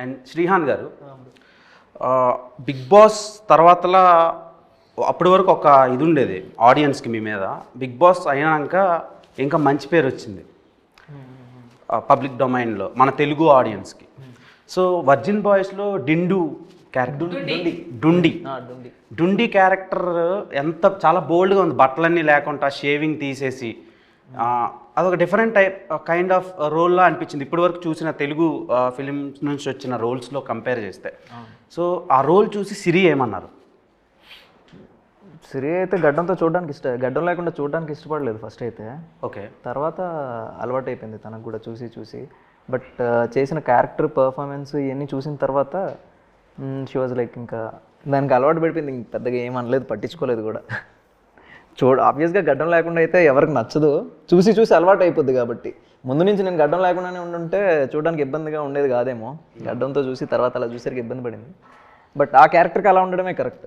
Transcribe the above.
And Shrihan గారు big boss తర్వాతలా అప్పటి వరకు ఒక ఇది ఉండేది ఆడియన్స్కి మీ మీద. బిగ్ బాస్ అయినాక ఇంకా మంచి పేరు వచ్చింది పబ్లిక్ డొమైన్లో మన తెలుగు ఆడియన్స్కి. సో వర్జిన్ బాయ్స్లో డిండు క్యారెక్టర్ డుండి క్యారెక్టర్ ఎంత చాలా బోల్డ్గా ఉంది, బట్టలన్నీ లేకుండా షేవింగ్ తీసేసి అదొక డిఫరెంట్ కైండ్ ఆఫ్ రోల్లా అనిపించింది ఇప్పటి వరకు చూసిన తెలుగు ఫిలిమ్స్ నుంచి వచ్చిన రోల్స్లో కంపేర్ చేస్తే. సో ఆ రోల్ చూసి సిరి ఏమన్నారు? సిరి అయితే గడ్డంతో గడ్డం లేకుండా చూడడానికి ఇష్టపడలేదు ఫస్ట్ అయితే. ఓకే, తర్వాత అలవాటు అయిపోయింది తనకు కూడా చూసి. బట్ చేసిన క్యారెక్టర్ పర్ఫార్మెన్స్ ఇవన్నీ చూసిన తర్వాత షీ వాజ్ లైక్ ఇంకా దానికి అలవాటు పడిపోయింది. ఇంక పెద్దగా ఏమనలేదు, పట్టించుకోలేదు కూడా. ఆబ్వియస్గా గడ్డం లేకుండా అయితే ఎవరికి నచ్చదు, చూసి అలవాటు అయిపోద్ది. కాబట్టి ముందు నుంచి నేను గడ్డం లేకుండానే ఉండుంటే చూడడానికి ఇబ్బందిగా ఉండేది కాదేమో. గడ్డంతో చూసి తర్వాత అలా చూసరికి ఇబ్బంది పడింది. బట్ ఆ క్యారెక్టర్కి అలా ఉండడమే కరెక్ట్.